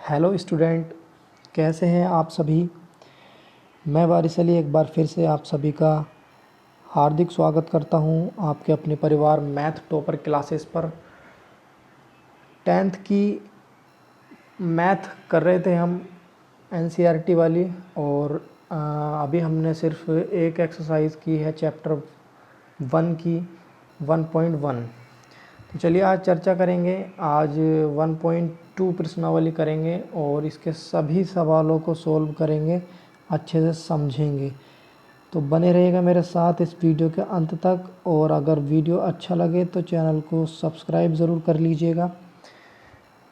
Hello student, कैसे हैं आप सभी। मैं वारिस अली एक बार फिर से आप सभी का हार्दिक स्वागत करता हूं आपके अपने परिवार मैथ टॉपर क्लासेस पर। 10th की मैथ कर रहे थे हम एनसीईआरटी वाली, और अभी हमने सिर्फ एक एक्सरसाइज की है चैप्टर 1 की 1.1। तो चलिए आज चर्चा करेंगे। आज 1.2 प्रश्नावली करेंगे और इसके सभी सवालों को सोल्व करेंगे, अच्छे से समझेंगे। तो बने रहिएगा मेरे साथ इस वीडियो के अंत तक, और अगर वीडियो अच्छा लगे तो चैनल को सब्सक्राइब ज़रूर कर लीजिएगा,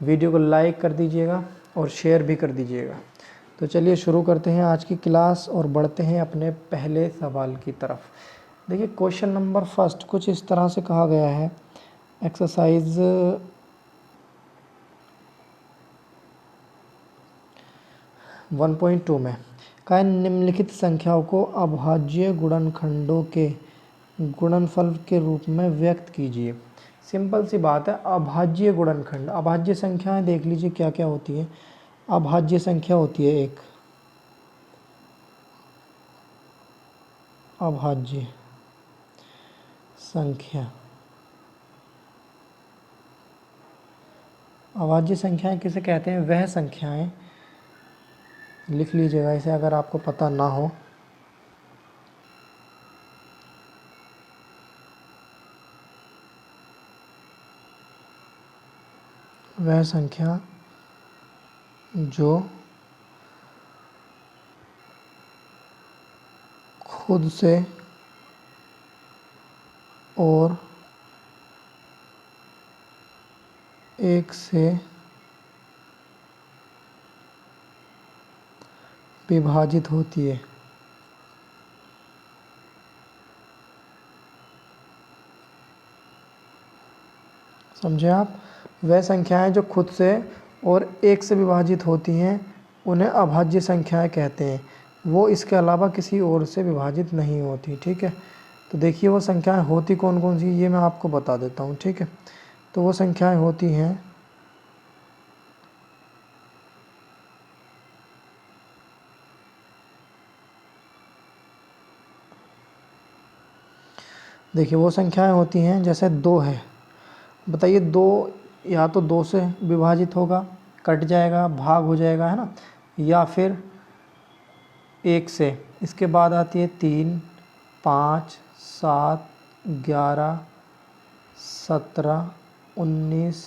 वीडियो को लाइक कर दीजिएगा और शेयर भी कर दीजिएगा। तो चलिए शुरू करते हैं आज की क्लास और बढ़ते हैं अपने पहले सवाल की तरफ। देखिए क्वेश्चन नंबर फर्स्ट कुछ इस तरह से कहा गया है। एक्सरसाइज 1.2 में कहा निम्नलिखित संख्याओं को अभाज्य गुणनखंडों के गुणनफल के रूप में व्यक्त कीजिए। सिंपल सी बात है, अभाज्य गुणनखंड। अभाज्य संख्याएं देख लीजिए क्या क्या होती है। अभाज्य संख्या होती है एक अभाज्य संख्या। अभाज्य संख्याएं किसे कहते हैं? वह संख्याएं, लिख लीजिएगा इसे अगर आपको पता ना हो। वह संख्या जो खुद से और एक से विभाजित होती है। समझे आप? वह संख्याएं जो खुद से और एक से विभाजित होती हैं उन्हें अभाज्य संख्याएं कहते हैं। वो इसके अलावा किसी और से विभाजित नहीं होती। ठीक है, तो देखिए वो संख्याएं होती कौन कौन सी, ये मैं आपको बता देता हूँ। ठीक है, तो वो संख्याएं होती हैं देखिए वो संख्याएं होती हैं जैसे 2 है। बताइए 2 या तो 2 से विभाजित होगा, कट जाएगा, भाग हो जाएगा, है ना, या फिर 1 से। इसके बाद आती है 3, 5, 7, 11, 17, 19,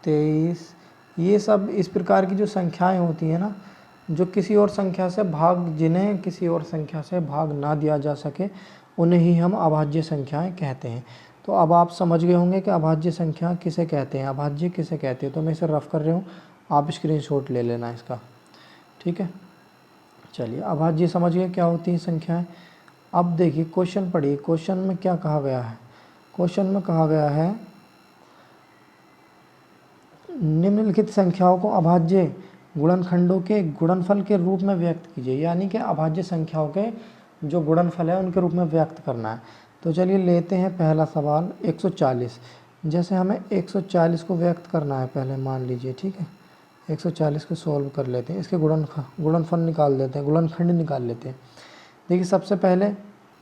23। ये सब इस प्रकार की जो संख्याएं होती हैं ना, जो किसी और संख्या से भाग, जिन्हें किसी और संख्या से भाग ना दिया जा सके, उन्हें ही हम अभाज्य संख्याएं कहते हैं। तो अब आप समझ गए होंगे कि अभाज्य संख्या किसे कहते हैं, अभाज्य किसे कहते हैं। तो मैं इसे रफ कर रहा हूँ, आप स्क्रीनशॉट ले लेना इसका। ठीक है, चलिए अभाज्य समझ गए क्या होती है संख्याएं। अब देखिए क्वेश्चन पढ़िए। क्वेश्चन में क्या कहा गया है? क्वेश्चन में कहा गया है निम्नलिखित संख्याओं को अभाज्य गुणनखंडों के गुणनफल के रूप में व्यक्त कीजिए। यानी कि अभाज्य संख्याओं के जो गुणनफल है उनके रूप में व्यक्त करना है। तो चलिए लेते हैं पहला सवाल 140। जैसे हमें 140 को व्यक्त करना है, पहले मान लीजिए। ठीक है, 140 को सॉल्व कर लेते हैं, इसके गुणनफल निकाल देते हैं, गुणनखंड निकाल लेते हैं। देखिए सबसे पहले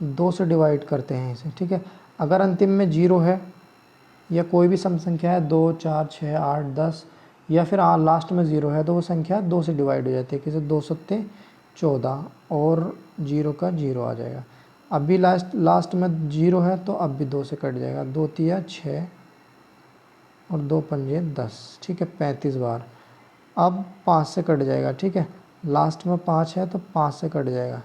2 से डिवाइड करते हैं इसे। ठीक है, अगर अंतिम में 0 है या कोई भी सम संख्या है 2, 4, 6, 8, 10, या फिर लास्ट में 0 है, तो वो संख्या 2 से डिवाइड हो जाती है। किसे? 2 सत्ते 14 और 0 का 0 आ जाएगा। अब भी लास्ट में 0 है तो अब भी 2 से कट जाएगा। 2 तिया 6 और 2 पंजे 10। ठीक है, 35 बार। अब 5 से कट जाएगा। ठीक है, लास्ट में 5 है तो 5 से कट जाएगा।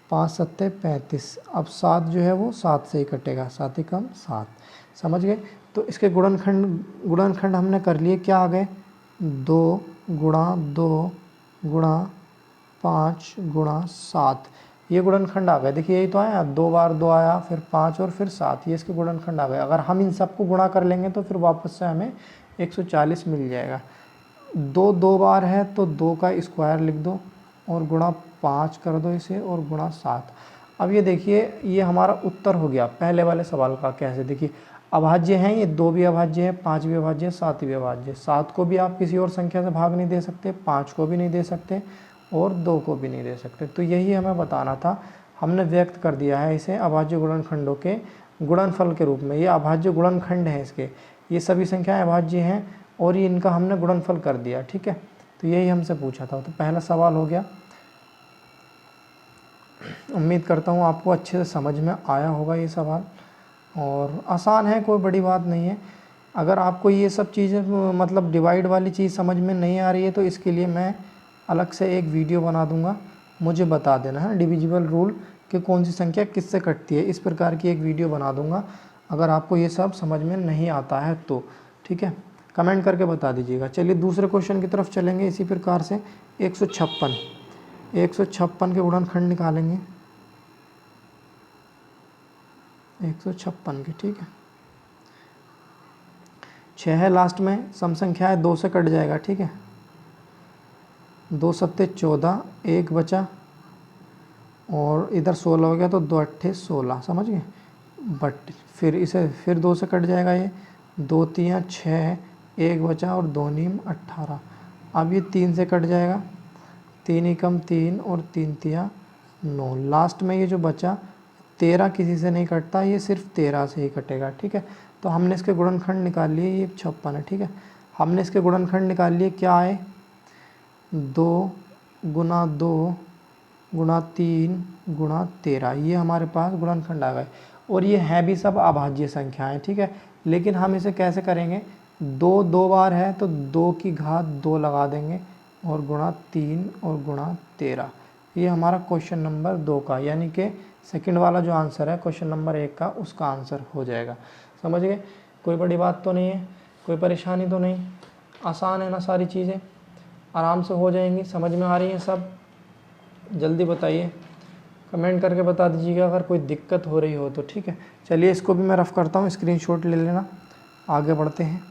5 सत्ते 35। अब 7 जो है वो 7 से ही कटेगा, 7 ही कम 7। समझ गए? तो इसके गुणनखंड हमने कर लिए। क्या आ गए? 2 गुणा 2 गुणा 5 गुणा 7। ये गुणनखंड आ गए। देखिए यही तो आया, 2 बार 2 आया, फिर 5 और फिर 7। ये इसके गुणनखंड आ गए। अगर हम इन सबको गुणा कर लेंगे तो फिर वापस से हमें 140 मिल जाएगा। 2 बार है तो 2 का स्क्वायर लिख दो और गुणा 5 कर दो इसे और गुणा 7। अब ये देखिए ये हमारा उत्तर हो गया पहले वाले सवाल का। कैसे? देखिए अभाज्य हैं ये, 2 भी अभाज्य है, 5 भी अभाज्य है, 7 भी अभाज्य है। 7 को भी आप किसी और संख्या से भाग नहीं दे सकते, 5 को भी नहीं दे सकते और 2 को भी नहीं दे सकते। तो यही हमें बताना था, हमने व्यक्त कर दिया है इसे अभाज्य गुणनखंडों के गुणनफल के रूप में। ये अभाज्य गुणनखंड हैं इसके, ये सभी संख्याएं अभाज्य हैं और ये इनका हमने गुणनफल कर दिया, ठीक है। तो यही हमसे पूछा था। तो पहला सवाल हो गया। उम्मीद करता हूँ आपको अच्छे से समझ में आया होगा ये सवाल, और आसान है, कोई बड़ी बात नहीं है। अगर आपको ये सब चीज़ें मतलब डिवाइड वाली चीज़ समझ में नहीं आ रही है तो इसके लिए मैं अलग से एक वीडियो बना दूंगा, मुझे बता देना है डिविजिबल रूल कि कौन सी संख्या किससे कटती है, इस प्रकार की एक वीडियो बना दूंगा अगर आपको ये सब समझ में नहीं आता है तो, ठीक है। कमेंट करके बता दीजिएगा। चलिए दूसरे क्वेश्चन की तरफ चलेंगे। इसी प्रकार से 156 के गुणनखंड निकालेंगे, 156 के, ठीक है। 6 है लास्ट में, सम संख्या है, 2 से कट जाएगा, ठीक है। 2 सत्ते 14, 1 बचा और इधर 16 हो गया तो 2 अट्ठे 16, समझ गए। बट फिर इसे फिर 2 से कट जाएगा, ये 2 तियाँ 6, 1 बचा और 2 नीम 18। अब ये 3 से कट जाएगा, 3 एकम 3 और 3 तियाँ 9। लास्ट में ये जो बचा 13 किसी से नहीं कटता, ये सिर्फ 13 से ही कटेगा, ठीक है। तो हमने इसके गुणनखंड निकाल लिए, ये 56 है, ठीक है। हमने इसके गुणनखंड निकाल लिए, क्या आए, 2 गुना 2 गुणा 3 गुणा 13, ये हमारे पास गुणनखंड आ गए। और ये हैं भी सब अभाज्य संख्याएं, ठीक है। लेकिन हम इसे कैसे करेंगे, 2 2 बार है तो 2 की घात 2 लगा देंगे और गुणा 3 और गुणा 13। ये हमारा क्वेश्चन नंबर 2 का, यानी कि सेकंड वाला जो आंसर है क्वेश्चन नंबर 1 का, उसका आंसर हो जाएगा। समझ गए, कोई बड़ी बात तो नहीं है, कोई परेशानी तो नहीं, आसान है ना, सारी चीज़ें आराम से हो जाएंगी। समझ में आ रही हैं सब? जल्दी बताइए, कमेंट करके बता दीजिएगा अगर कोई दिक्कत हो रही हो तो, ठीक है। चलिए इसको भी मैं रफ़ करता हूँ, स्क्रीनशॉट ले लेना, आगे बढ़ते हैं।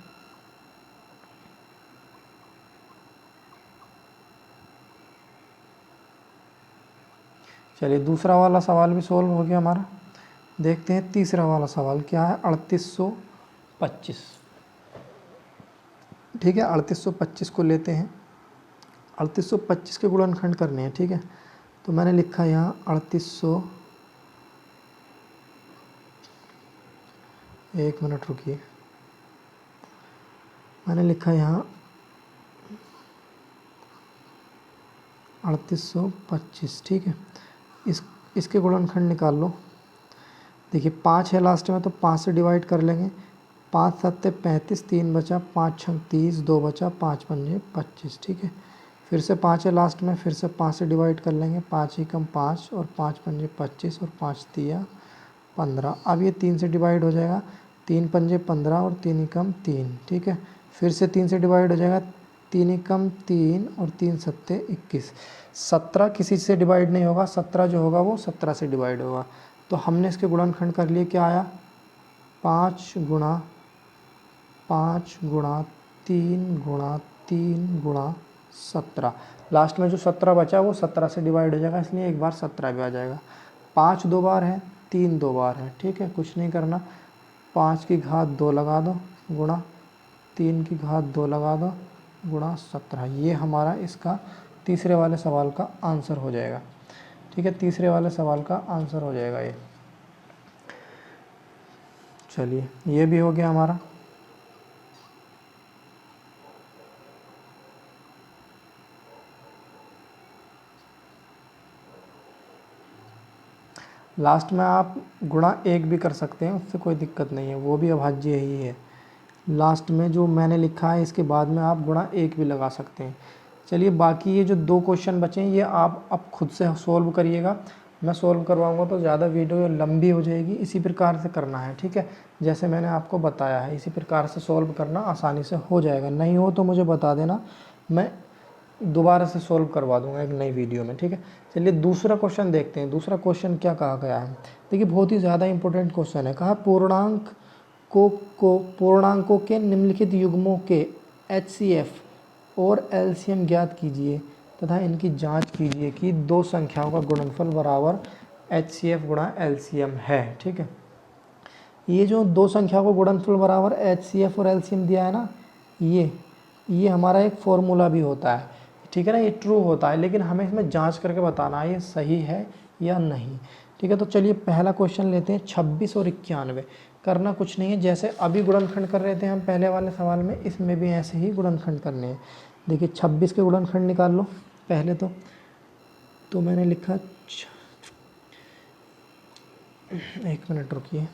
चलिए दूसरा वाला सवाल भी सोल्व हो गया हमारा। देखते हैं तीसरा वाला सवाल क्या है, 3825, ठीक है। 3825 को लेते हैं, 3825 के गुणनखंड करने हैं, ठीक है। तो मैंने लिखा यहाँ 3800, एक मिनट रुकिए, मैंने लिखा यहाँ 3825, ठीक है। इसके गुणनखंड निकाल लो। देखिए 5 है लास्ट में तो 5 से डिवाइड कर लेंगे, 5 सत्ते 35, 3 बचा, 5 छंग 30, 2 बचा, 5 पंजे 25, ठीक है। फिर से 5 है लास्ट में, फिर से 5 से डिवाइड कर लेंगे, 5 एकम 5 और 5 पंजे 25 और 5 तिया 15। अब ये 3 से डिवाइड हो जाएगा, 3 पंजे 15 और 3 एकम 3, ठीक है। फिर से 3 से डिवाइड हो जाएगा, 3 एकम 3 और 3 सत्ते 21। 17 किसी से डिवाइड नहीं होगा, 17 जो होगा वो 17 से डिवाइड होगा। तो हमने इसके गुणनखंड कर लिए, क्या आया, 5 गुणा 5 गुणा 3 गुणा 3 गुणा 17। लास्ट में जो 17 बचा वो 17 से डिवाइड हो जाएगा, इसलिए एक बार 17 भी आ जाएगा। 5 2 बार है, 3 2 बार है, ठीक है। कुछ नहीं करना, 5 की घात 2 लगा दो गुणा 3 की घात 2 लगा दो गुणा 17। ये हमारा इसका तीसरे वाले सवाल का आंसर हो जाएगा, ठीक है। तीसरे वाले सवाल का आंसर हो जाएगा ये। चलिए ये भी हो गया हमारा। लास्ट में आप गुणा 1 भी कर सकते हैं, उससे कोई दिक्कत नहीं है, वो भी अभाज्य ही है। लास्ट में जो मैंने लिखा है इसके बाद में आप गुणा 1 भी लगा सकते हैं। चलिए बाकी ये जो 2 क्वेश्चन बचे हैं ये आप अब खुद से सॉल्व करिएगा, मैं सॉल्व करवाऊंगा तो ज़्यादा वीडियो लंबी हो जाएगी। इसी प्रकार से करना है, ठीक है, जैसे मैंने आपको बताया है, इसी प्रकार से सॉल्व करना, आसानी से हो जाएगा। नहीं हो तो मुझे बता देना, मैं दोबारा से सॉल्व करवा दूंगा एक नई वीडियो में, ठीक है। चलिए दूसरा क्वेश्चन देखते हैं। दूसरा क्वेश्चन क्या कहा गया है, देखिए बहुत ही ज़्यादा इंपॉर्टेंट क्वेश्चन है। कहा पूर्णांकों के निम्नलिखित युग्मों के HCF और LCM ज्ञात कीजिए तथा इनकी जांच कीजिए कि 2 संख्याओं का गुणनफल बराबर HCF गुणा LCM है, ठीक है। ये जो दो संख्या को गुणनफल बराबर HCF और LCM दिया है ना, ये हमारा एक फॉर्मूला भी होता है, ठीक है ना, ये ट्रू होता है, लेकिन हमें इसमें जांच करके बताना है ये सही है या नहीं, ठीक है। तो चलिए पहला क्वेश्चन लेते हैं, 26 और 91। करना कुछ नहीं है, जैसे अभी गुणनखंड कर रहे थे हम पहले वाले सवाल में, इसमें भी ऐसे ही गुणनखंड करने हैं। देखिए 26 के गुणनखंड निकाल लो पहले तो मैंने लिखा, एक मिनट रुकिए,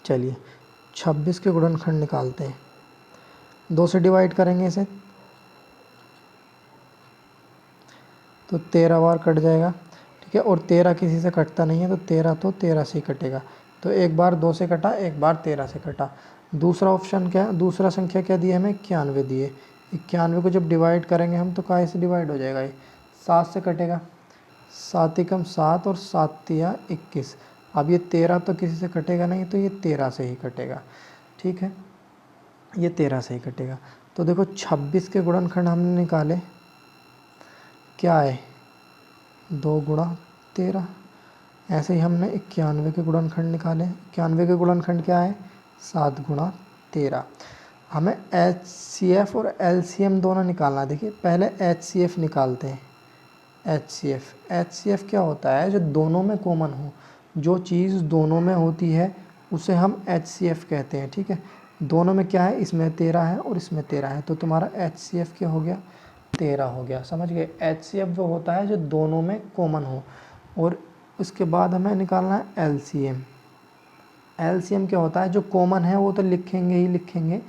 चलिए 26 के गुणनखंड निकालते हैं। 2 से डिवाइड करेंगे इसे तो 13 बार कट जाएगा, ठीक है। और 13 किसी से कटता नहीं है, तो 13 से ही कटेगा। तो एक बार 2 से कटा, एक बार 13 से कटा। दूसरा ऑप्शन क्या, दूसरा संख्या क्या दी है हमें, 91 दिए। 91 को जब डिवाइड करेंगे हम तो काहे से डिवाइड हो जाएगा, ये 7 से कटेगा। 7 एकम 7 और 7 तिया 21। अब ये 13 तो किसी से कटेगा नहीं, तो ये 13 से ही कटेगा, ठीक है, ये 13 से ही कटेगा। तो देखो 26 के गुणनखंड हमने निकाले, क्या है 2 गुणा 13। ऐसे ही हमने 91 के गुणनखंड निकाले। 91 के गुणनखंड क्या है, 7 गुणा 13। हमें HCF और LCM दोनों निकालना है। देखिए पहले HCF निकालते हैं। HCF क्या होता है, जो दोनों में कॉमन हो, जो चीज़ दोनों में होती है उसे हम HCF कहते हैं, ठीक है। दोनों में क्या है, इसमें 13 है और इसमें 13 है, तो तुम्हारा HCF क्या हो गया, 13 हो गया, समझ गए। HCF वो होता है जो दोनों में कॉमन हो। और उसके बाद हमें निकालना है LCM। LCM क्या होता है, जो कॉमन है वो तो लिखेंगे ही लिखेंगे,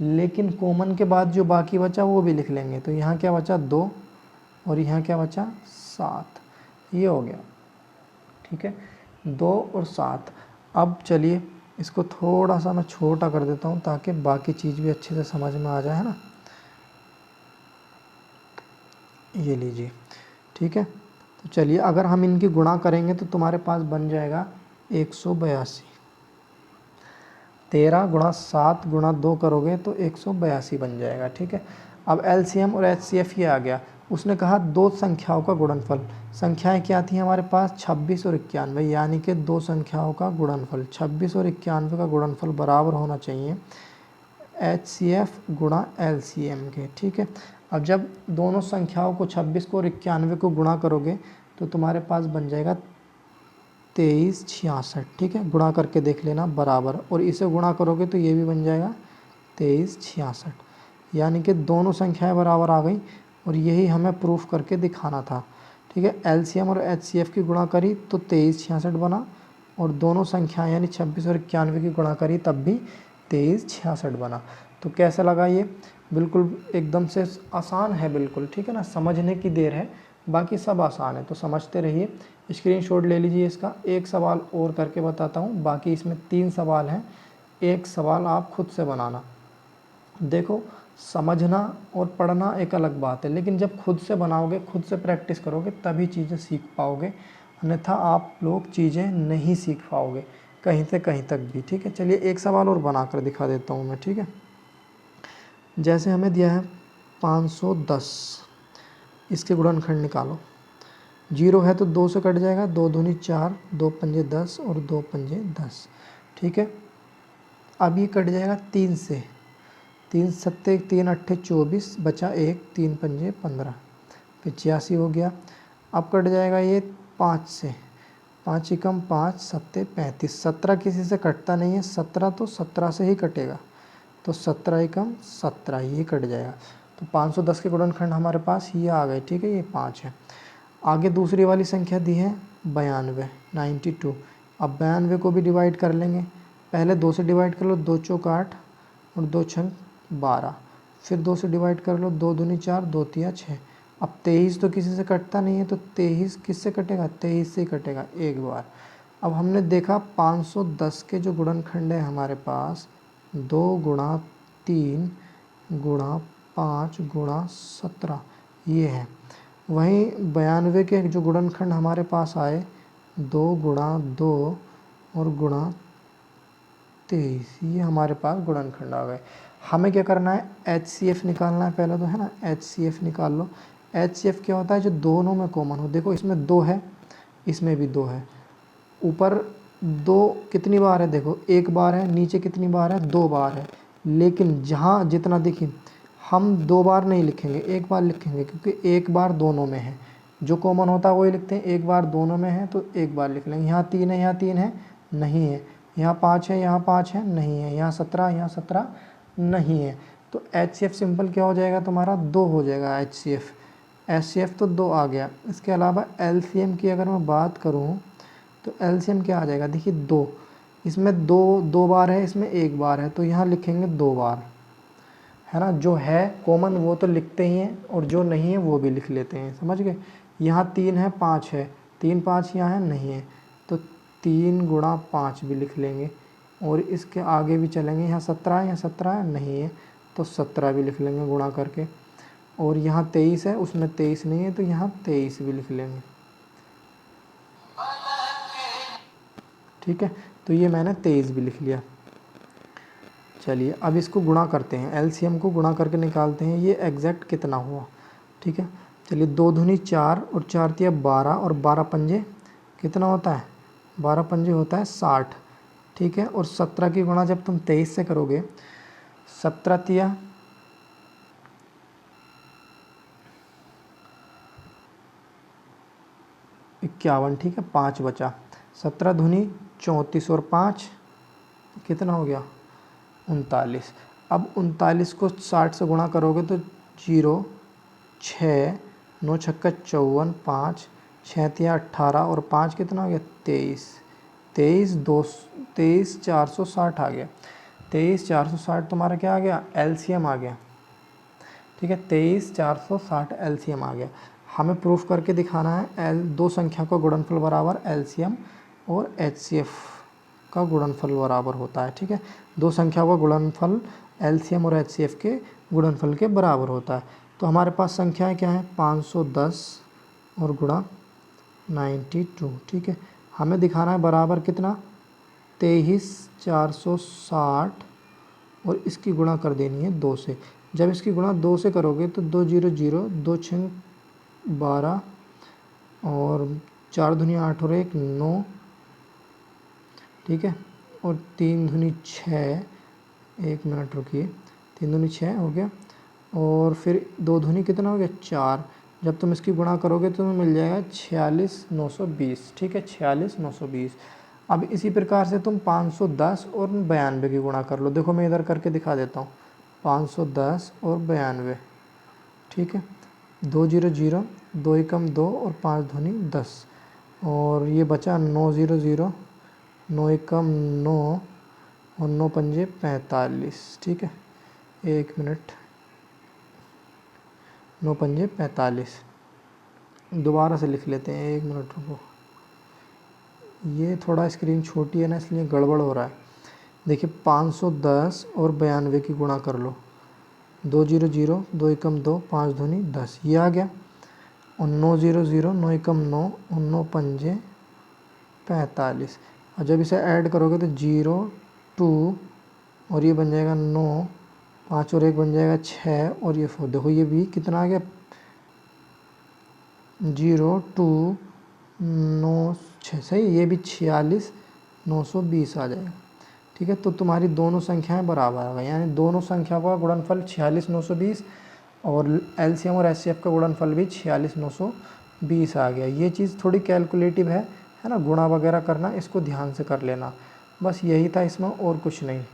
लेकिन कॉमन के बाद जो बाकी बचा वो भी लिख लेंगे। तो यहाँ क्या बचा, 2, और यहाँ क्या बचा, 7, ये हो गया, ठीक है, 2 और 7। अब चलिए इसको थोड़ा सा मैं छोटा कर देता हूँ ताकि बाकी चीज़ भी अच्छे से समझ में आ जाए, है ना। ये लीजिए, ठीक है। तो चलिए अगर हम इनकी गुणा करेंगे तो तुम्हारे पास बन जाएगा 182। 13 गुणा 7 गुणा 2 करोगे तो 182 बन जाएगा, ठीक है। अब LCM और HCF ये आ गया। उसने कहा दो संख्याओं का गुणनफल। संख्याएं क्या थी हमारे पास, 26 और 91, यानी कि दो संख्याओं का गुणनफल 26 और 91 का गुणनफल बराबर होना चाहिए HCF गुणा LCM के, ठीक है। अब जब दोनों संख्याओं को 26 को और 91 को गुणा करोगे तो तुम्हारे पास बन जाएगा 2366, ठीक है। गुणा करके देख लेना बराबर, और इसे गुणा करोगे तो ये भी बन जाएगा 2366, यानी कि दोनों संख्याएं बराबर आ गई। और यही हमें प्रूफ करके दिखाना था, ठीक है। LCM और HCF की गुणा करी तो 2366 बना, और दोनों संख्याएं यानी 26 और 91 की गुणा करी तब भी 2366 बना। तो कैसा लगा ये, बिल्कुल एकदम से आसान है, बिल्कुल ठीक है ना, समझने की देर है, बाकी सब आसान है, तो समझते रहिए। स्क्रीनशॉट ले लीजिए इसका। एक सवाल और करके बताता हूँ, बाकी इसमें 3 सवाल हैं, एक सवाल आप खुद से बनाना। देखो समझना और पढ़ना एक अलग बात है, लेकिन जब खुद से बनाओगे, खुद से प्रैक्टिस करोगे तभी चीज़ें सीख पाओगे, अन्यथा आप लोग चीज़ें नहीं सीख पाओगे कहीं से कहीं तक भी, ठीक है। चलिए एक सवाल और बना कर दिखा देता हूँ मैं, ठीक है। जैसे हमें दिया है 510, इसके गुणनखंड निकालो। 0 है तो 2 से कट जाएगा, 2 दूनी 4, 2 पंजे 10 और 2 पंजे 10, ठीक है। अब ये कट जाएगा 3 से, 3 सत्ते 3 अट्ठे 24, बचा 1, 3 पंजे 15, 85 हो गया। अब कट जाएगा ये 5 से, 5 एकम 5 सत्ते 35, 17 किसी से कटता नहीं है, 17 तो 17 से ही कटेगा, तो 17 एकम 17 ये कट जाएगा। तो 510 के गुणनखंड हमारे पास ये आ गए, ठीक है, ये 5 है। आगे दूसरी वाली संख्या दी है 92, 92। अब 92 को भी डिवाइड कर लेंगे, पहले 2 से डिवाइड कर लो, 2 चौक 8 और 2 छंग 12, फिर 2 से डिवाइड कर लो, 2 दूनी 4, 2 तिया 6। अब 23 तो किसी से कटता नहीं है, तो 23 किससे कटेगा, 23 से ही कटेगा एक बार। अब हमने देखा 510 के जो गुणनखंड है हमारे पास, 2 गुणा 3 गुणा 5 गुणा 17 ये है। वहीं 92 के जो गुणनखंड हमारे पास आए, 2 गुणा 2 और गुणा 23, ये हमारे पास गुणनखंड आ गए। हमें क्या करना है, HCF निकालना है पहले तो, है ना। HCF निकाल लो। HCF क्या होता है, जो दोनों में कॉमन हो। देखो इसमें 2 है इसमें भी 2 है। ऊपर 2 कितनी बार है, देखो 1 बार है, नीचे कितनी बार है, 2 बार है। लेकिन जहाँ जितना देखिए हम 2 बार नहीं लिखेंगे, 1 बार लिखेंगे, क्योंकि 1 बार दोनों में है। जो कॉमन होता है वही लिखते हैं, 1 बार दोनों में है तो 1 बार लिख लेंगे। यहाँ 3 है, यहाँ 3 है, नहीं है। यहाँ 5 है, यहाँ 5 है, नहीं है। यहाँ 17, यहाँ 17 नहीं है। तो HCF सिंपल क्या हो जाएगा तुम्हारा, 2 हो जाएगा HCF। HCF तो 2 आ गया। इसके अलावा LCM की अगर मैं बात करूँ तो LCM क्या आ जाएगा, देखिए 2, इसमें 2 बार है, इसमें 1 बार है, तो यहाँ लिखेंगे 2 बार, है ना। जो है कॉमन वो तो लिखते ही हैं और जो नहीं है वो भी लिख लेते हैं, समझ गए। यहाँ 3 है, 5 है, 3 5 यहाँ है, नहीं है, तो 3 गुणा 5 भी लिख लेंगे। और इसके आगे भी चलेंगे, यहाँ 17 है, यहाँ 17 है, नहीं है, तो 17 भी लिख लेंगे गुणा करके। और यहाँ 23 है, उसमें 23 नहीं है, तो यहाँ 23 भी लिख लेंगे। ठीक है, तो ये मैंने 23 भी लिख लिया। चलिए अब इसको गुणा करते हैं, LCM को गुणा करके निकालते हैं ये एग्जैक्ट कितना हुआ। ठीक है, चलिए 2 दूनी 4 और 4 तिया 12 और 12 पंजे कितना होता है, 12 पंजे होता है 60। ठीक है, और 17 की गुणा जब तुम 23 से करोगे, 17 तिया 51, ठीक है, 5 बचा। 17 दूनी 34 और 5 कितना हो गया, 39। अब 39 को 60 से गुणा करोगे तो 0 6 9 छक्का 54, 5 6 तिया 18 और 5 कितना हो गया, 23। 23 460 आ गया। 23 460 तुम्हारा क्या आ गया, LCM आ गया। ठीक है, 23 460 LCM आ गया। हमें प्रूफ करके दिखाना है दो संख्या का गुणनफल बराबर LCM और HCF का गुणनफल बराबर होता है। ठीक है, दो संख्या का गुणनफल LCM और HCF के गुणनफल के बराबर होता है। तो हमारे पास संख्याएं क्या है, 510 और गुणा 92। ठीक है, हमें दिखाना है बराबर कितना, 23 460 और इसकी गुणा कर देनी है 2 से। जब इसकी गुणा 2 से करोगे तो 2 0 0 2 6 12 और 4 दूनी 8 और 1 9। ठीक है, और 3 दूनी 6, 1 मिनट रुकिए, 3 दूनी 6 हो गया, और फिर 2 दूनी कितना हो गया, 4। जब तुम इसकी गुणा करोगे तो तुम्हें मिल जाएगा 46 920। ठीक है, 46 920। अब इसी प्रकार से तुम 510 और 92 की गुणा कर लो। देखो मैं इधर करके दिखा देता हूँ, 510 और 92। ठीक है, 2 0 0 2 एकम 2 और 5 दूनी 10, और ये बचा 9 0 0 9 एकम 9 और 9 पंजे 45। ठीक है, 1 मिनट, 9 पंजे 45। दोबारा से लिख लेते हैं, 1 मिनट रुको, ये थोड़ा स्क्रीन छोटी है ना इसलिए गड़बड़ हो रहा है। देखिए 510 और 92 की गुणा कर लो, 2 0 0 2 एकम 2 5 दूनी 10, ये आ गया। और 9 0 0 9 एकम 9 और 9 पंजे 45। और जब इसे ऐड करोगे तो 0 2 और ये बन जाएगा 9, 5 और 1 बन जाएगा 6 और ये 4। देखो ये भी कितना आ गया, 0 2 9 6, सही, ये भी 46 920 आ जाएगा। ठीक है, तो तुम्हारी दोनों संख्याएं बराबर आ गई, यानी दोनों संख्या का गुणनफल 46 920 और LCM और HCF का गुणनफल भी 46 920 आ गया। ये चीज़ थोड़ी कैलकुलेटिव है ना, गुणा वगैरह करना इसको ध्यान से कर लेना, बस यही था इसमें और कुछ नहीं।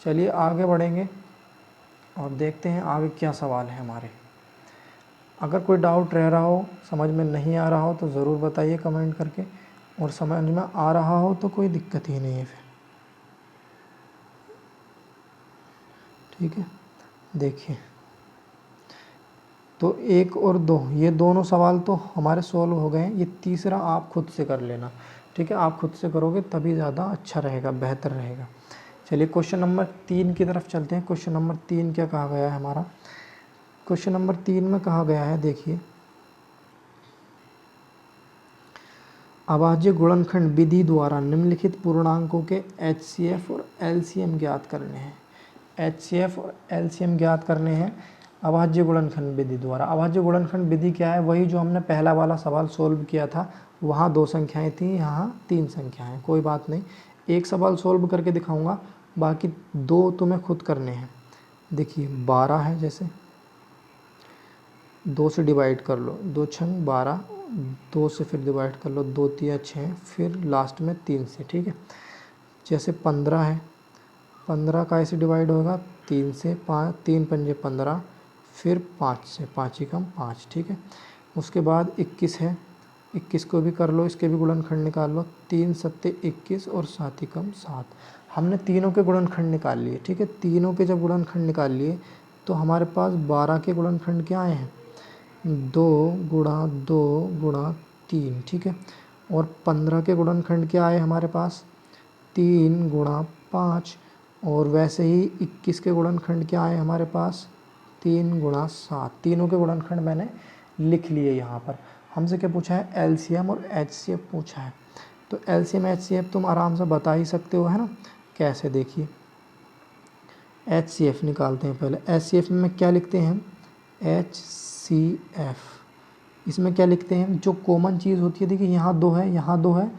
चलिए आगे बढ़ेंगे और देखते हैं आगे क्या सवाल है हमारे। अगर कोई डाउट रह रहा हो, समझ में नहीं आ रहा हो तो ज़रूर बताइए कमेंट करके, और समझ में आ रहा हो तो कोई दिक्कत ही नहीं है फिर। ठीक है, देखिए तो 1 और 2 ये दोनों सवाल तो हमारे सॉल्व हो गए हैं। ये तीसरा आप खुद से कर लेना। ठीक है, आप खुद से करोगे तभी ज़्यादा अच्छा रहेगा, बेहतर रहेगा। चलिए क्वेश्चन नंबर 3 की तरफ चलते हैं। क्वेश्चन नंबर 3 क्या कहा गया है हमारा, क्वेश्चन नंबर 3 में कहा गया है, देखिए अभाज्य गुणनखंड विधि द्वारा निम्नलिखित पूर्णांकों के HCF और LCM ज्ञात करने हैं। HCF और LCM ज्ञात करने हैं अभाज्य गुणनखंड विधि द्वारा। अभाज्य गुणनखंड विधि क्या है, वही जो हमने पहला वाला सवाल सोल्व किया था वहाँ 2 संख्याएं थी, यहाँ 3 संख्याएं। कोई बात नहीं, एक सवाल सोल्व करके दिखाऊंगा, बाकी 2 तुम्हें खुद करने हैं। देखिए 12 है, जैसे 2 से डिवाइड कर लो, 2 छंग 12, 2 से फिर डिवाइड कर लो, 2 तिया 6, फिर लास्ट में 3 से, ठीक है। जैसे 15 है, 15 का ऐसे डिवाइड होगा 3 से, 5 3 पंजे 15, फिर 5 से, 5 ही कम 5, ठीक है। उसके बाद 21 है, 21 को भी कर लो, इसके भी गुणनखंड निकाल लो, 3 सत्ते 21 और 7 ही कम 7। हमने तीनों के गुणनखंड निकाल लिए, ठीक है। तीनों के जब गुणनखंड निकाल लिए तो हमारे पास 12 के गुणनखंड क्या आए हैं, 2 गुणा 2 गुणा 3, ठीक है। और 15 के गुणनखंड क्या आए हमारे पास, 3 गुणा 5। और वैसे ही 21 के गुणनखंड क्या आए हमारे पास, 3 गुणा 7। तीनों के गुणनखंड मैंने लिख लिए यहाँ पर। हमसे क्या पूछा है, एलसीएम और एचसीएफ पूछा है। तो एलसीएम एचसीएफ तुम आराम से बता ही सकते हो, है ना। कैसे, देखिए एचसीएफ निकालते हैं पहले। एचसीएफ में क्या लिखते हैं, एचसीएफ, इसमें क्या लिखते हैं, जो कॉमन चीज़ होती है। देखिए यहाँ 2 है, यहाँ 2 है,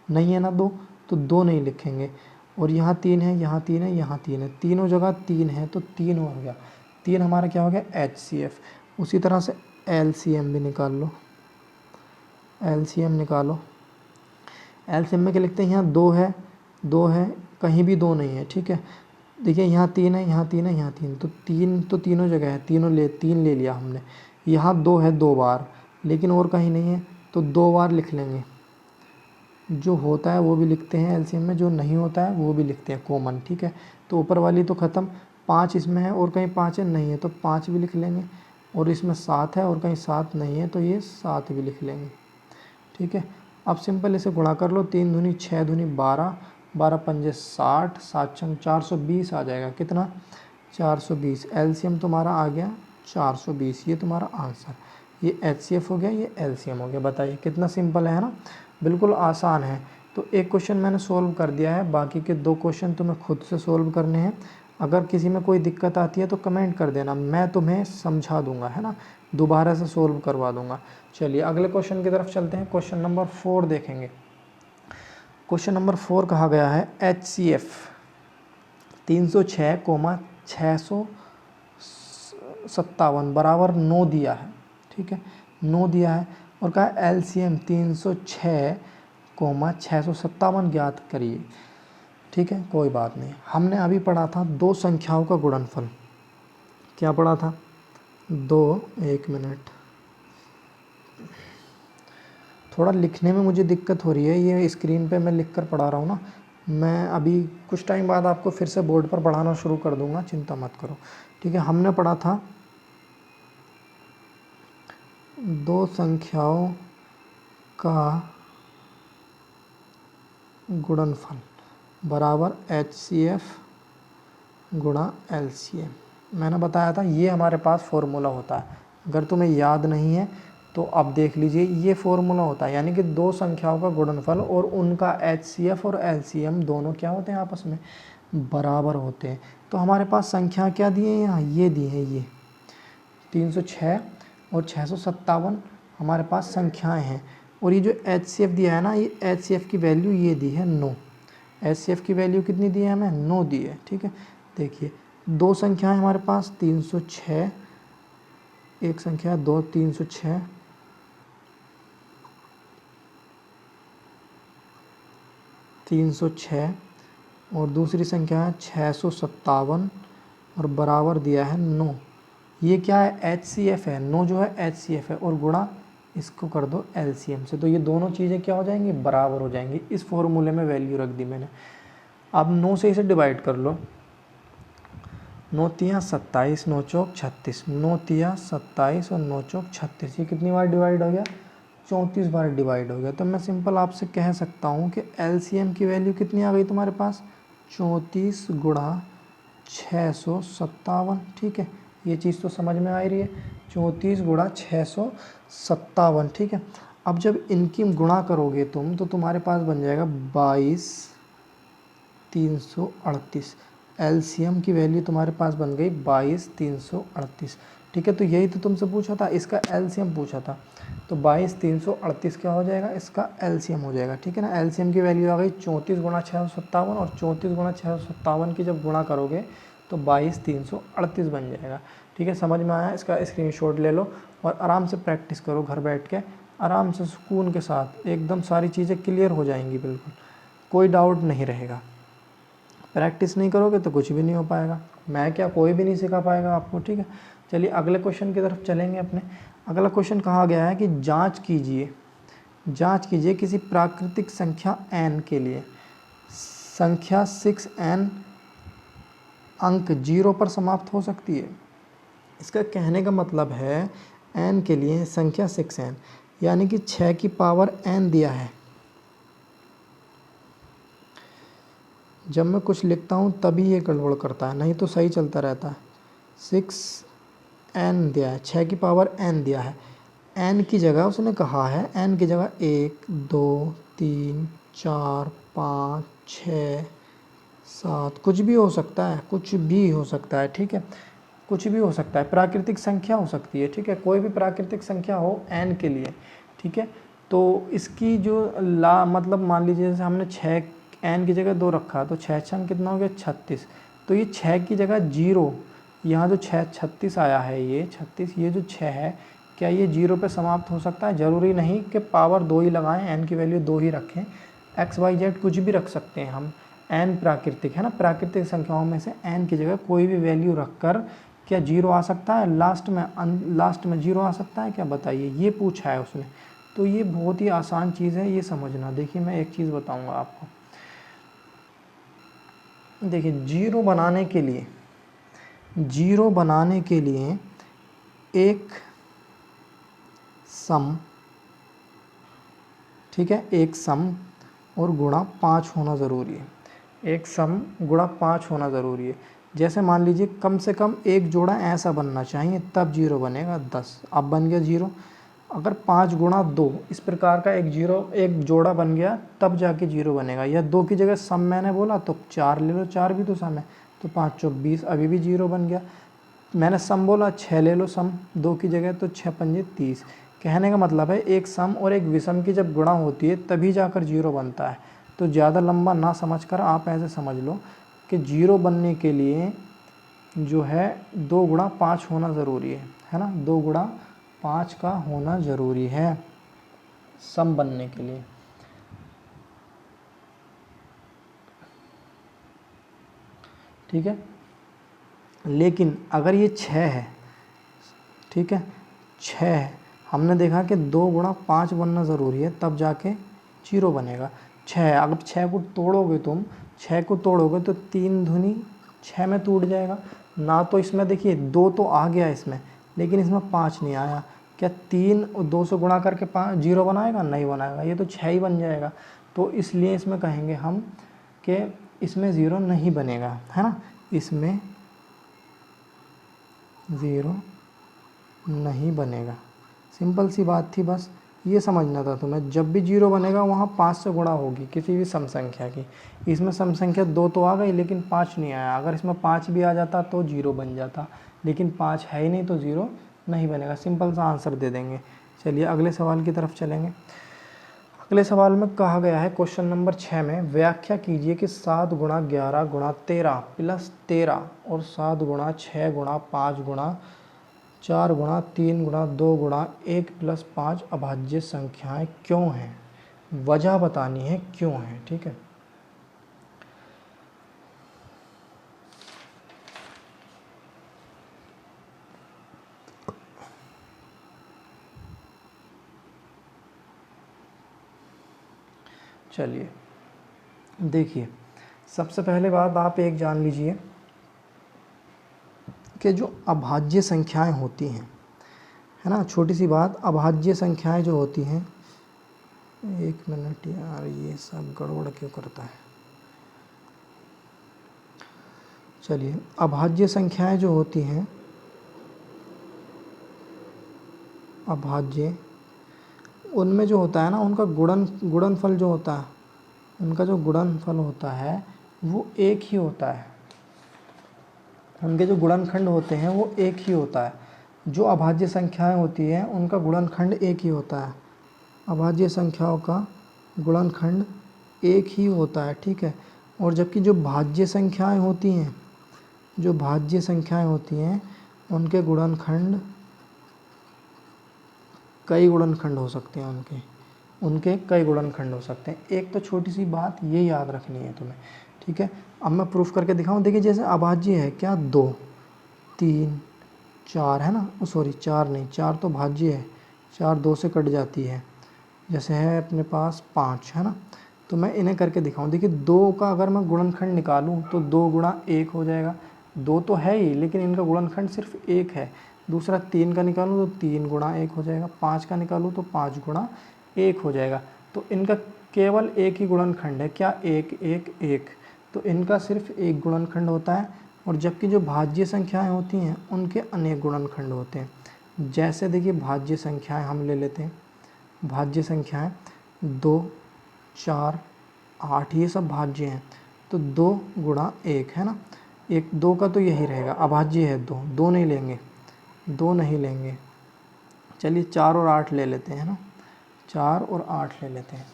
नहीं है ना 2, तो 2 नहीं लिखेंगे। और यहाँ 3 है, यहाँ 3 है, यहाँ 3 है, तीनों जगह 3 है, तो 3 हो गया। 3 हमारा क्या हो गया, एचसीएफ। उसी तरह से एलसीएम भी निकाल लो, एलसीएम निकालो। एलसीएम में क्या लिखते हैं, यहाँ 2 है, 2 है, कहीं भी 2 नहीं है, ठीक है। देखिए यहाँ 3 है, यहाँ 3 है, यहाँ 3, तो 3 तो तीनों जगह है, 3 ले लिया हमने। यहाँ 2 है 2 बार, लेकिन और कहीं नहीं है, तो 2 बार लिख लेंगे। जो होता है वो भी लिखते हैं एलसीएम में, जो नहीं होता है वो भी लिखते हैं कॉमन, ठीक है। तो ऊपर वाली तो ख़त्म, 5 इसमें है और कहीं 5 है, नहीं है, तो 5 भी लिख लेंगे। और इसमें 7 है और कहीं 7 नहीं है, तो ये 7 भी लिख लेंगे, ठीक है। अब सिंपल इसे गुणा कर लो, 3 दूनी 6 दूनी 12, 12 पंजे 60, 7 छंग 420 आ जाएगा। कितना, 420। एलसीएम तुम्हारा आ गया 420, ये तुम्हारा आंसर। ये एचसीएफ हो गया, ये एलसीएम हो गया। बताइए कितना सिंपल है ना, बिल्कुल आसान है। तो एक क्वेश्चन मैंने सोल्व कर दिया है, बाकी के 2 क्वेश्चन तुम्हें खुद से सोल्व करने हैं। अगर किसी में कोई दिक्कत आती है तो कमेंट कर देना, मैं तुम्हें समझा दूंगा, है ना, दोबारा से सोल्व करवा दूंगा। चलिए अगले क्वेश्चन की तरफ चलते हैं। क्वेश्चन नंबर 4 देखेंगे। क्वेश्चन नंबर 4 कहा गया है, एचसीएफ 306, 657 बराबर 9 दिया है, ठीक है, 9 दिया है। और कहा एलसीएम 306, 657 ज्ञात करिए, ठीक है। कोई बात नहीं, हमने अभी पढ़ा था 2 संख्याओं का गुणनफल। क्या पढ़ा था, 2, 1 मिनट, थोड़ा लिखने में मुझे दिक्कत हो रही है, ये स्क्रीन पे मैं लिख कर पढ़ा रहा हूँ ना। मैं अभी कुछ टाइम बाद आपको फिर से बोर्ड पर पढ़ाना शुरू कर दूंगा, चिंता मत करो, ठीक है। हमने पढ़ा था 2 संख्याओं का गुणनफल बराबर एचसीएफ गुणा एलसीएम। मैंने बताया था ये हमारे पास फॉर्मूला होता है। अगर तुम्हें याद नहीं है तो अब देख लीजिए, ये फॉर्मूला होता है, यानी कि 2 संख्याओं का गुणनफल और उनका एचसीएफ और एलसीएम दोनों क्या होते हैं, आपस में बराबर होते हैं। तो हमारे पास संख्या क्या दी है यहाँ, ये दी है, ये 306 और 657 हमारे पास संख्याएं हैं। और ये जो एचसीएफ दिया है ना, ये एचसीएफ की वैल्यू ये दी है 9। एचसीएफ की वैल्यू कितनी दी है हमें, 9 दी है, ठीक है। देखिए 2 संख्याएं हमारे पास, 306, एक संख्या 2, 306, 306 और दूसरी संख्या है 657 और बराबर दिया है 9। ये क्या है, एचसीएफ है, 9 जो है एचसीएफ है, और गुणा इसको कर दो एलसीएम से, तो ये दोनों चीज़ें क्या हो जाएंगी, बराबर हो जाएंगी। इस फॉर्मूले में वैल्यू रख दी मैंने। अब 9 से इसे डिवाइड कर लो, 9 तिया 27, 9 चौक 36, 9 तिया 27 और 9 चौक 36, ये कितनी बार डिवाइड हो गया, 34 बार डिवाइड हो गया। तो मैं सिंपल आपसे कह सकता हूँ कि एलसीएम की वैल्यू कितनी आ गई तुम्हारे पास, 34 गुणा 657, ठीक है। ये चीज़ तो समझ में आ रही है, 34 गुणा 657, ठीक है। अब जब इनकी गुणा करोगे तुम तो तुम्हारे पास बन जाएगा 22,338। एलसीएम की वैल्यू तुम्हारे पास बन गई 22,338, ठीक है। तो यही तो तुमसे पूछा था, इसका एलसीएम पूछा था। तो 22,338 क्या हो जाएगा, इसका एलसीएम हो जाएगा। ठीक है ना, एलसीएम की वैल्यू आ गई 34 गुणा 657, और 34 गुणा 657 की जब गुणा करोगे तो 22,338 बन जाएगा। ठीक है, समझ में आया, इसका स्क्रीनशॉट ले लो और आराम से प्रैक्टिस करो घर बैठ के, आराम से सुकून के साथ, एकदम सारी चीज़ें क्लियर हो जाएंगी, बिल्कुल कोई डाउट नहीं रहेगा। प्रैक्टिस नहीं करोगे तो कुछ भी नहीं हो पाएगा, मैं क्या कोई भी नहीं सिखा पाएगा आपको। ठीक है, चलिए अगले क्वेश्चन की तरफ चलेंगे अपने। अगला क्वेश्चन कहा गया है कि जांच कीजिए किसी प्राकृतिक संख्या n के लिए संख्या 6n अंक 0 पर समाप्त हो सकती है। इसका कहने का मतलब है n के लिए संख्या 6n यानी कि 6 की पावर n दिया है। जब मैं कुछ लिखता हूँ तभी ये गड़बड़ करता है, नहीं तो सही चलता रहता है। 6n दिया है, 6 की पावर n दिया है। n की जगह उसने कहा है, n की जगह 1 2 3 4 5 6 7 कुछ भी हो सकता है, कुछ भी हो सकता है। ठीक है, कुछ भी हो सकता है, प्राकृतिक संख्या हो सकती है। ठीक है, कोई भी प्राकृतिक संख्या हो n के लिए। ठीक है, तो इसकी जो मतलब मान लीजिए जैसे हमने 6 n की जगह 2 रखा, तो 6 6 कितना हो गया 36। तो ये 6 की जगह 0, यहाँ जो 36 आया है, ये 36, ये जो 6 है, क्या ये 0 पे समाप्त हो सकता है? ज़रूरी नहीं कि पावर 2 ही लगाएं, n की वैल्यू 2 ही रखें, x y z कुछ भी रख सकते हैं हम। n प्राकृतिक है ना, प्राकृतिक संख्याओं में से n की जगह कोई भी वैल्यू रखकर क्या 0 आ सकता है? लास्ट में 0 आ सकता है क्या, बताइए, ये पूछा है उसने। तो ये बहुत ही आसान चीज़ है, ये समझना। देखिए मैं एक चीज़ बताऊँगा आपको, देखिए जीरो बनाने के लिए एक सम, ठीक है, एक सम और गुणा 5 होना ज़रूरी है। एक सम गुणा 5 होना ज़रूरी है। जैसे मान लीजिए कम से कम एक जोड़ा ऐसा बनना चाहिए तब 0 बनेगा, 10, अब बन गया 0। अगर 5 गुणा 2 इस प्रकार का एक जोड़ा बन गया तब जाके 0 बनेगा। या 2 की जगह सम मैंने बोला तो 4 ले लो, 4 भी तो सम है, तो 5 चौक 20, अभी भी 0 बन गया। मैंने सम बोला 6 ले लो सम 2 की जगह, तो 6 पंजे 30। कहने का मतलब है एक सम और एक विषम की जब गुणा होती है तभी जाकर 0 बनता है। तो ज़्यादा लंबा ना समझकर आप ऐसे समझ लो कि 0 बनने के लिए जो है 2 गुणा 5 होना ज़रूरी है ना, 2 गुणा 5 का होना ज़रूरी है सम बनने के लिए। ठीक है, लेकिन अगर ये 6 है, ठीक है, 6 है, हमने देखा कि 2 गुणा 5 बनना ज़रूरी है तब जाके 0 बनेगा। 6 है, अगर 6 को तोड़ोगे तुम, 6 को तोड़ोगे तो 3 दूनी 6 में टूट जाएगा ना। तो इसमें देखिए 2 तो आ गया इसमें, लेकिन इसमें 5 नहीं आया। क्या 3 और 2 से गुणा करके 5 0 बनाएगा? नहीं बनाएगा, ये तो 6 ही बन जाएगा। तो इसलिए इसमें कहेंगे हम कि इसमें 0 नहीं बनेगा, है ना, इसमें 0 नहीं बनेगा। सिंपल सी बात थी, बस ये समझना था तुम्हें। जब भी 0 बनेगा वहाँ 5 से गुणा होगी किसी भी सम संख्या की। इसमें सम संख्या 2 तो आ गई लेकिन 5 नहीं आया। अगर इसमें 5 भी आ जाता तो 0 बन जाता, लेकिन 5 है ही नहीं तो 0 नहीं बनेगा। सिंपल सा आंसर दे देंगे। चलिए अगले सवाल की तरफ चलेंगे। अगले सवाल में कहा गया है क्वेश्चन नंबर 6 में, व्याख्या कीजिए कि 7 गुणा 11 गुणा 13 प्लस 13 और 7 गुणा 6 गुणा 5 गुणा 4 गुणा 3 गुणा 2 गुणा 1 प्लस 5 अभाज्य संख्याएं क्यों हैं? वजह बतानी है क्यों है। ठीक है, चलिए देखिए, सबसे पहले बात आप एक जान लीजिए कि जो अभाज्य संख्याएं होती हैं, है ना, छोटी सी बात, अभाज्य संख्याएं जो होती हैं, एक मिनट यार ये सब गड़बड़ क्यों करता है। चलिए, अभाज्य संख्याएं जो होती हैं, अभाज्य, उनमें जो होता है ना, उनका गुणनफल जो होता है, उनका जो गुणनफल होता है वो एक ही होता है। उनके जो गुणनखंड होते हैं वो एक ही होता है। जो अभाज्य संख्याएं होती हैं उनका गुणनखंड एक ही होता है। अभाज्य संख्याओं का गुणनखंड एक ही होता है, ठीक है। और जबकि जो भाज्य संख्याएं होती हैं, जो भाज्य संख्याएं होती हैं उनके गुणनखंड कई गुणनखंड हो सकते हैं, उनके कई गुणनखंड हो सकते हैं। एक तो छोटी सी बात ये याद रखनी है तुम्हें, ठीक है। अब मैं प्रूफ करके दिखाऊं। देखिए जैसे अभाज्य है क्या, 2 3 4 है ना, सॉरी 4 नहीं, 4 तो भाज्य है, 4 2 से कट जाती है। जैसे है अपने पास 5 है ना, तो मैं इन्हें करके दिखाऊं। देखिए 2 का अगर मैं गुणनखंड निकालूं तो 2 गुणा 1 हो जाएगा। 2 तो है ही, लेकिन इनका गुणनखंड सिर्फ 1 है। दूसरा 3 का निकालूं तो 3 गुणा 1 हो जाएगा। 5 का निकालूं तो 5 गुणा 1 हो जाएगा। तो इनका केवल एक ही गुणनखंड है क्या, 1 1 1। तो इनका सिर्फ एक गुणनखंड होता है। और जबकि जो भाज्य संख्याएं होती हैं उनके अनेक गुणनखंड होते हैं। जैसे देखिए भाज्य संख्याएं हम ले लेते हैं। भाज्य संख्याएं 2 4 8 ये सब भाज्य हैं। तो 2 गुणा 1 है ना, 1 2 का तो यही रहेगा, अभाज्य है 2, 2 नहीं लेंगे, 2 नहीं लेंगे। चलिए 4 और 8 ले लेते हैं ना, 4 और 8 ले लेते हैं।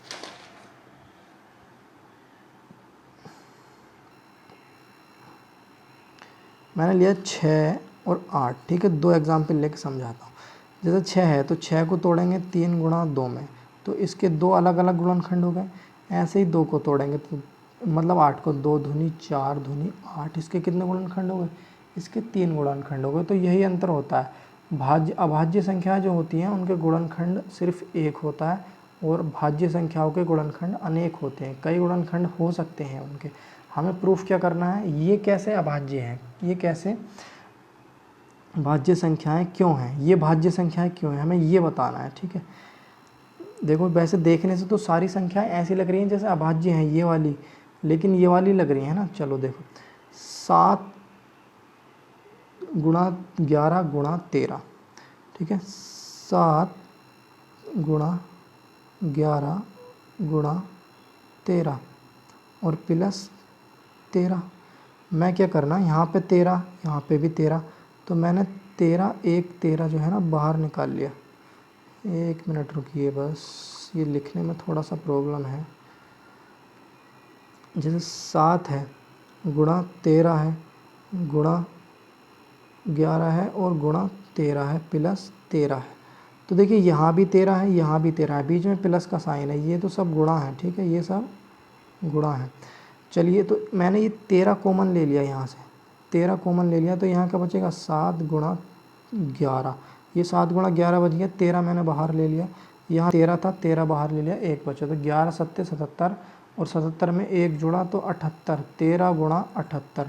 मैंने लिया 6 और 8, ठीक है। 2 एग्जाम्पल लेके समझाता हूँ। जैसे 6 है तो 6 को तोड़ेंगे 3 गुणा 2 में, तो इसके 2 अलग अलग गुणनखंड हो गए। ऐसे ही 2 को तोड़ेंगे तो मतलब 8 को 2 दूनी 4 दूनी 8, इसके कितने गुणनखंड हो गए, इसके 3 गुणनखंड हो गए। तो यही अंतर होता है। भाज्य अभाज्य संख्या जो होती हैं उनके गुणनखंड सिर्फ एक होता है, और भाज्य संख्याओं के गुणनखंड अनेक होते हैं, कई गुणनखंड हो सकते हैं उनके। हमें प्रूफ क्या करना है, ये कैसे अभाज्य हैं, ये कैसे भाज्य संख्याएं क्यों हैं, ये भाज्य संख्याएं क्यों हैं, हमें ये बताना है, ठीक है। देखो वैसे देखने से तो सारी संख्याएं ऐसी लग रही हैं जैसे अभाज्य हैं ये वाली, लेकिन ये वाली लग रही है ना। चलो देखो 7 गुणा 11 गुणा 13, ठीक है। 7 गुणा 11 गुणा 13 और प्लस 13। मैं क्या करना, यहाँ पे 13, यहाँ पे भी 13, तो मैंने 13 1 13 जो है ना बाहर निकाल लिया। 1 मिनट रुकिए बस, ये लिखने में थोड़ा सा प्रॉब्लम है। जैसे 7 है गुणा 13 है गुणा 11 है और गुणा 13 है प्लस 13 है। तो देखिए यहाँ भी 13 है, यहाँ भी 13 है, बीच में प्लस का साइन है, ये तो सब गुणा है, ठीक है, ये सब गुणा है। चलिए तो मैंने ये 13 कॉमन ले लिया, यहाँ से 13 कॉमन ले लिया, तो यहाँ का बचेगा 7 गुणा 11, ये 7 गुणा 11 बच गया। 13 मैंने बाहर ले लिया, यहाँ 13 था, 13 बाहर ले लिया, 1 बचा, तो 11 7 77 और 77 में 1 जुड़ा तो 78, 13 गुणा 78।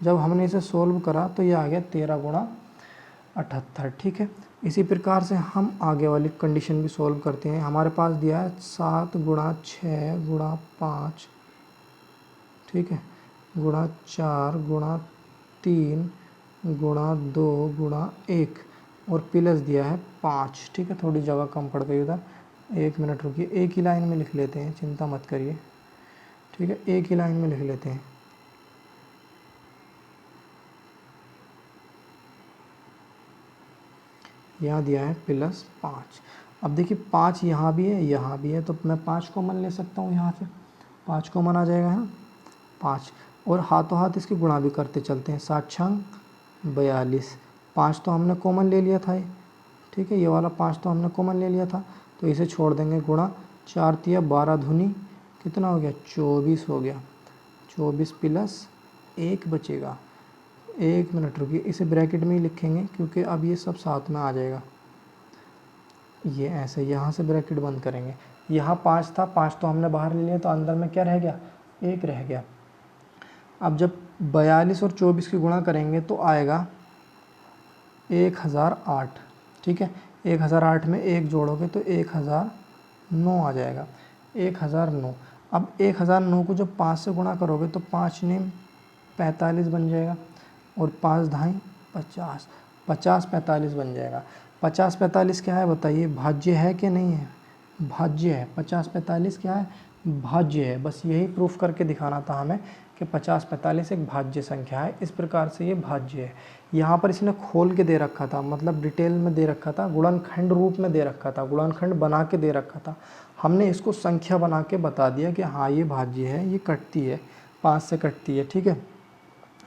जब हमने इसे सोल्व करा तो ये आ गया 13 गुणा 78, ठीक है। इसी प्रकार से हम आगे वाली कंडीशन भी सोल्व करते हैं। हमारे पास दिया है 7 गुणा 6 गुणा 5, ठीक है, गुणा 4 गुणा 3 गुणा 2 गुणा 1 और प्लस दिया है 5, ठीक है। थोड़ी जगह कम पड़ गई उधर, 1 मिनट रुकिए, एक ही लाइन में लिख लेते हैं, चिंता मत करिए, ठीक है, एक ही लाइन में लिख लेते हैं। यहाँ दिया है प्लस 5। अब देखिए 5 यहाँ भी है, यहाँ भी है, तो मैं 5 कॉमन ले सकता हूँ, यहाँ से 5 कॉमन आ जाएगा, है ना 5। और हाथों हाथ इसकी गुणा भी करते चलते हैं, 7 छंग 42, 5 तो हमने कॉमन ले लिया था ये, ठीक है, ये वाला 5 तो हमने कॉमन ले लिया था, तो इसे छोड़ देंगे, गुणा 4 तिया 12 धुनी कितना हो गया, 24 हो गया, 24 प्लस 1 बचेगा। 1 मिनट रुकिए, इसे ब्रैकेट में ही लिखेंगे क्योंकि अब ये सब साथ में आ जाएगा, ये ऐसे यहाँ से ब्रैकेट बंद करेंगे। यहाँ 5 था, 5 तो हमने बाहर ले लिया, तो अंदर में क्या रह गया, 1 रह गया। अब जब 42 और 24 की गुणा करेंगे तो आएगा 1008, ठीक है। 1008 में 1 जोड़ोगे तो 1009 आ जाएगा, 1009। अब 1009 को जब 5 से गुणा करोगे तो 5 नेम 45 बन जाएगा, और 5 धाई 50, 50 45 बन जाएगा। 50 45 क्या है बताइए, भाज्य है कि नहीं है, भाज्य है। 50 45 क्या है, भाज्य है। बस यही प्रूफ करके दिखाना था हमें कि 50 45 एक भाज्य संख्या है। इस प्रकार से ये भाज्य है। यहाँ पर इसने खोल के दे रखा था, मतलब डिटेल में दे रखा था, गुणनखंड रूप में दे रखा था, गुणनखंड बना के दे रखा था। हमने इसको संख्या बना के बता दिया कि हाँ ये भाज्य है, ये कटती है, 5 से कटती है। ठीक है,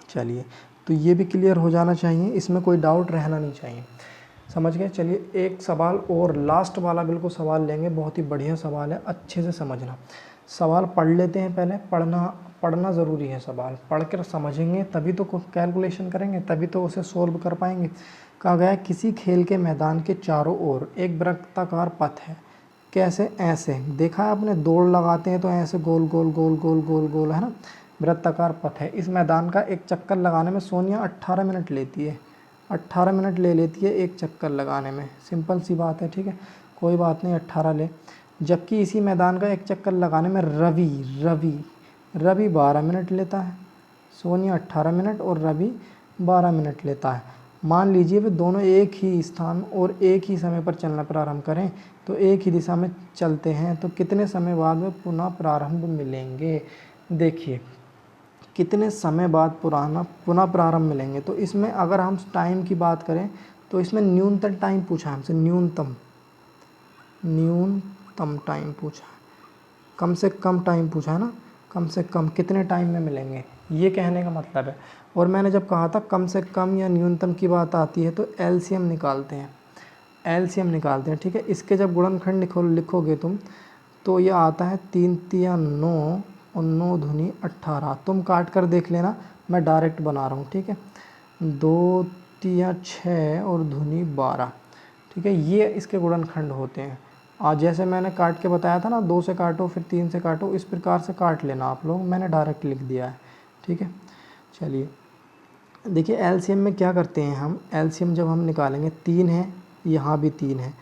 चलिए, तो ये भी क्लियर हो जाना चाहिए, इसमें कोई डाउट रहना नहीं चाहिए। समझ गए। चलिए एक सवाल और, लास्ट वाला बिल्कुल सवाल लेंगे, बहुत ही बढ़िया सवाल है, अच्छे से समझना। सवाल पढ़ लेते हैं पहले, पढ़ना ज़रूरी है। सवाल पढ़ कर समझेंगे तभी तो कैलकुलेशन करेंगे, तभी तो उसे सोल्व कर पाएंगे। कहा गया है किसी खेल के मैदान के चारों ओर एक वृत्ताकार पथ है। कैसे? ऐसे देखा है आपने, दौड़ लगाते हैं तो ऐसे गोल गोल गोल गोल गोल गोल, है ना, वृत्ताकार पथ है। इस मैदान का एक चक्कर लगाने में सोनिया 18 मिनट लेती है, 18 मिनट ले लेती है एक चक्कर लगाने में। सिंपल सी बात है, ठीक है, कोई बात नहीं, 18 ले। जबकि इसी मैदान का एक चक्कर लगाने में रवि 12 मिनट लेता है। सोनिया 18 मिनट और रवि 12 मिनट लेता है। मान लीजिए वे दोनों एक ही स्थान और एक ही समय पर चलना प्रारंभ करें, तो एक ही दिशा में चलते हैं, तो कितने समय बाद वे पुनः प्रारंभ मिलेंगे? देखिए कितने समय बाद पुनः प्रारंभ मिलेंगे। तो इसमें अगर हम टाइम की बात करें तो इसमें न्यूनतम टाइम पूछा है हमसे, न्यूनतम टाइम पूछा है, कम से कम टाइम पूछा है ना, कम से कम कितने टाइम में मिलेंगे, ये कहने का मतलब है। और मैंने जब कहा था कम से कम या न्यूनतम की बात आती है तो एलसीएम निकालते हैं, ठीक है। इसके जब गुणनखंड लिखोगे तुम तो ये आता है 3 तिया 9 और 9 धुनी 18। तुम काट कर देख लेना, मैं डायरेक्ट बना रहा हूँ, ठीक है। 2 तिया 6 और धुनी 12, ठीक है, ये इसके गुणनखंड होते हैं। आज जैसे मैंने काट के बताया था ना, 2 से काटो फिर 3 से काटो, इस प्रकार से काट लेना आप लोग, मैंने डायरेक्ट लिख दिया है, ठीक है। चलिए देखिए एलसीएम में क्या करते हैं हम, एलसीएम जब हम निकालेंगे, 3 है, यहाँ भी 3 है,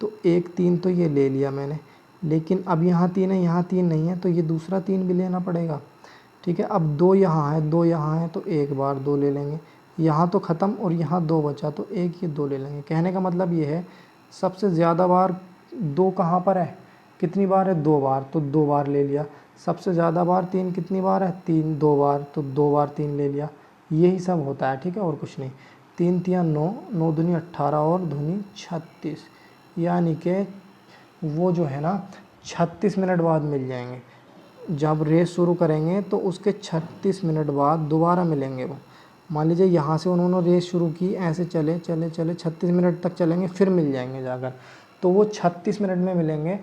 तो एक 3 तो ये ले लिया मैंने, लेकिन अब यहाँ 3 है, यहाँ 3 नहीं है, तो ये दूसरा 3 भी लेना पड़ेगा, ठीक है। अब 2 यहाँ है, 2 यहाँ है, तो एक बार 2 ले लेंगे, यहाँ तो ख़त्म और यहाँ 2 बचा, तो एक ये 2 ले लेंगे। कहने का मतलब ये है सबसे ज़्यादा बार 2 कहाँ पर है, कितनी बार है, 2 बार, तो 2 बार ले लिया। सबसे ज़्यादा बार 3 कितनी बार है, 3 2 बार, तो 2 बार 3 ले लिया। यही सब होता है, ठीक है, और कुछ नहीं। 3 तिया 9, 9 दूनी 18 और धुनी 36, यानी कि वो जो है ना 36 मिनट बाद मिल जाएंगे। जब रेस शुरू करेंगे तो उसके 36 मिनट बाद दोबारा मिलेंगे वो। मान लीजिए यहाँ से उन्होंने रेस शुरू की, ऐसे चले 36 मिनट तक चलेंगे, फिर मिल जाएंगे जाकर, तो वो 36 मिनट में मिलेंगे।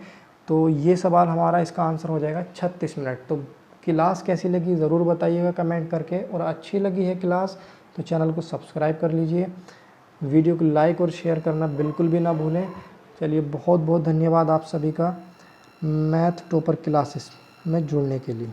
तो ये सवाल हमारा इसका आंसर हो जाएगा 36 मिनट। तो क्लास कैसी लगी ज़रूर बताइएगा कमेंट करके, और अच्छी लगी है क्लास तो चैनल को सब्सक्राइब कर लीजिए, वीडियो को लाइक और शेयर करना बिल्कुल भी ना भूलें। चलिए बहुत बहुत धन्यवाद आप सभी का मैथ टॉपर क्लासेस में जुड़ने के लिए।